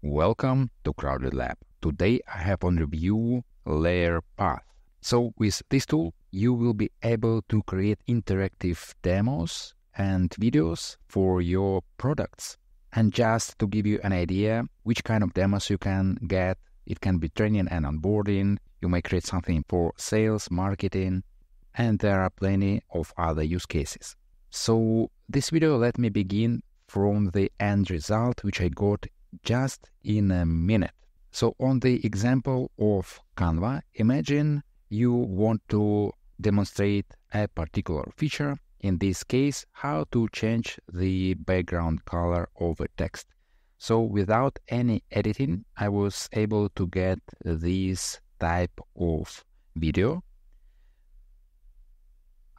Welcome to Crowded Lab. Today I have on review Layerpath. So with this tool, you will be able to create interactive demos and videos for your products. And just to give you an idea which kind of demos you can get, it can be training and onboarding. You may create something for sales, marketing, and there are plenty of other use cases. So this video, let me begin from the end result, which I got just in a minute. So on the example of Canva, imagine you want to demonstrate a particular feature, in this case, how to change the background color of a text. So without any editing, I was able to get this type of video.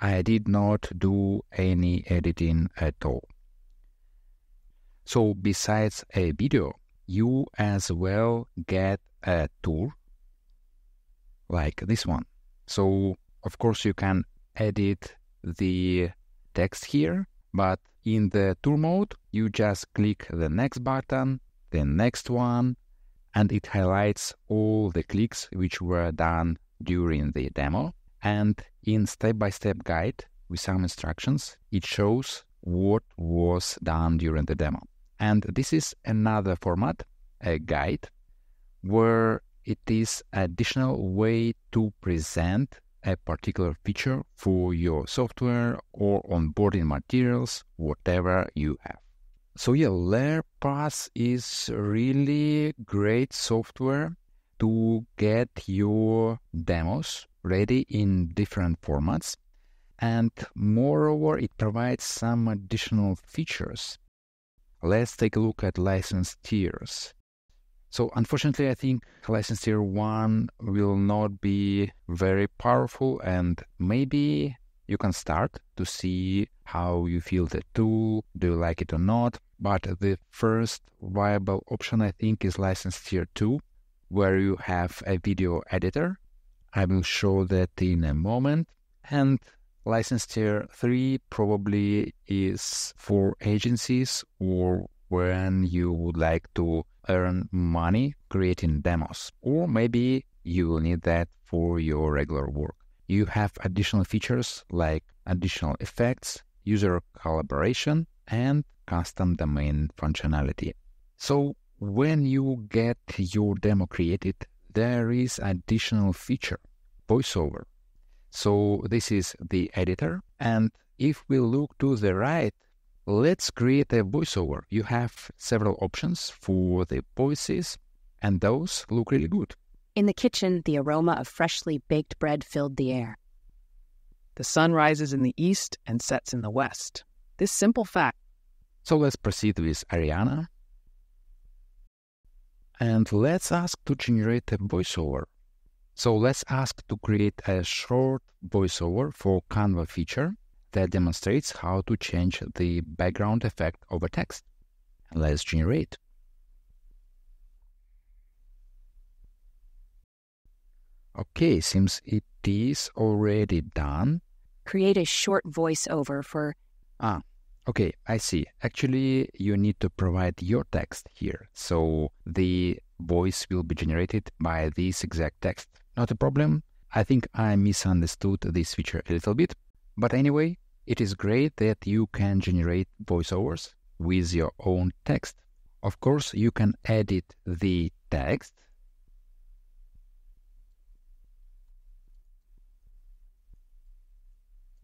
I did not do any editing at all. So besides a video, you as well get a tool like this one. So of course you can edit the text here, but in the tool mode, you just click the next button, the next one, and it highlights all the clicks which were done during the demo. And in step-by-step guide with some instructions, it shows what was done during the demo. And this is another format, a guide, where it is an additional way to present a particular feature for your software or onboarding materials, whatever you have. So yeah, Layerpath is really great software to get your demos ready in different formats. And moreover, it provides some additional features. Let's take a look at license tiers. So unfortunately, I think license tier 1 will not be very powerful, and maybe you can start to see how you feel the tool, do you like it or not. But the first viable option, I think, is license tier 2, where you have a video editor. I will show that in a moment. And license tier 3 probably is for agencies or when you would like to earn money creating demos, or maybe you will need that for your regular work. You have additional features like additional effects, user collaboration, and custom domain functionality. So when you get your demo created, there is additional feature, voiceover. So this is the editor, and if we look to the right, let's create a voiceover. You have several options for the voices, and those look really good. In the kitchen, the aroma of freshly baked bread filled the air. The sun rises in the east and sets in the west. This simple fact. So let's proceed with Ariana. And let's ask to generate a voiceover. So let's ask to create a short voiceover for Canva feature that demonstrates how to change the background effect of a text. Let's generate. Okay, seems it is already done. Create a short voiceover for... Okay, I see. Actually, you need to provide your text here. So the voice will be generated by this exact text. Not a problem. I think I misunderstood this feature a little bit. But anyway, it is great that you can generate voiceovers with your own text. Of course, you can edit the text.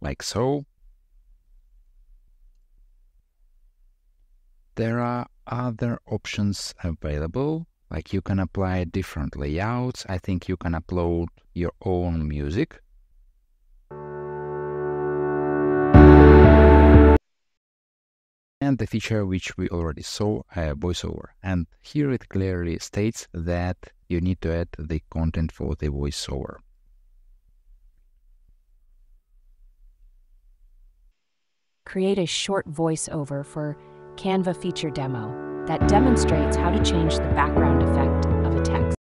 Like so. There are other options available, like you can apply different layouts. I think you can upload your own music. And the feature which we already saw, voiceover. And here it clearly states that you need to add the content for the voiceover. Create a short voiceover for Canva feature demo that demonstrates how to change the background effect of a text.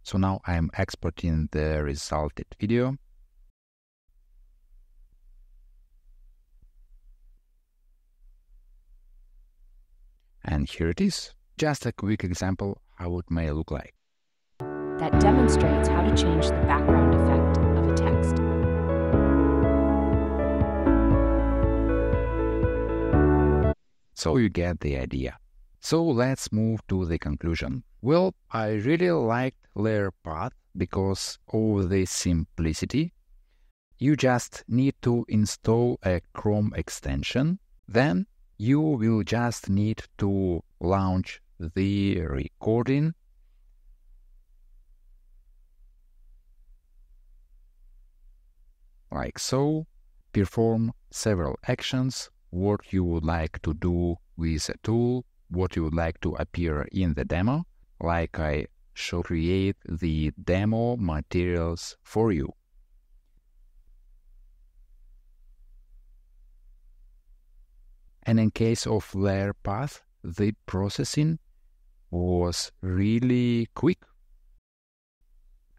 So now I am exporting the resulted video. And here it is. Just a quick example how it may look like. That demonstrates how to change the background effect of a text. So you get the idea. So let's move to the conclusion. Well, I really liked Layerpath because of the simplicity. You just need to install a Chrome extension. Then you will just need to launch the recording. Like so. Perform several actions, what you would like to do with a tool, what you would like to appear in the demo, like I shall create the demo materials for you. And in case of Layerpath, the processing was really quick.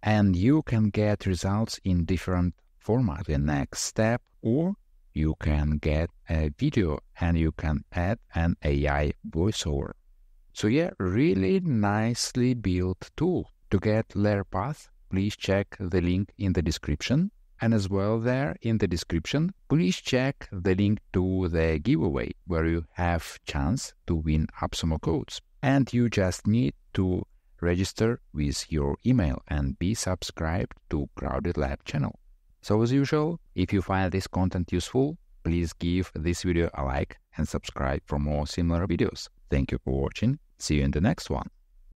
And you can get results in different formats. The next step, or you can get a video and you can add an AI voiceover. So yeah, really nicely built tool. To get Layerpath, please check the link in the description. And as well there in the description, please check the link to the giveaway where you have chance to win AppSumo codes. And you just need to register with your email and be subscribed to Crowded Lab channel. So as usual, if you find this content useful, please give this video a like and subscribe for more similar videos. Thank you for watching. See you in the next one.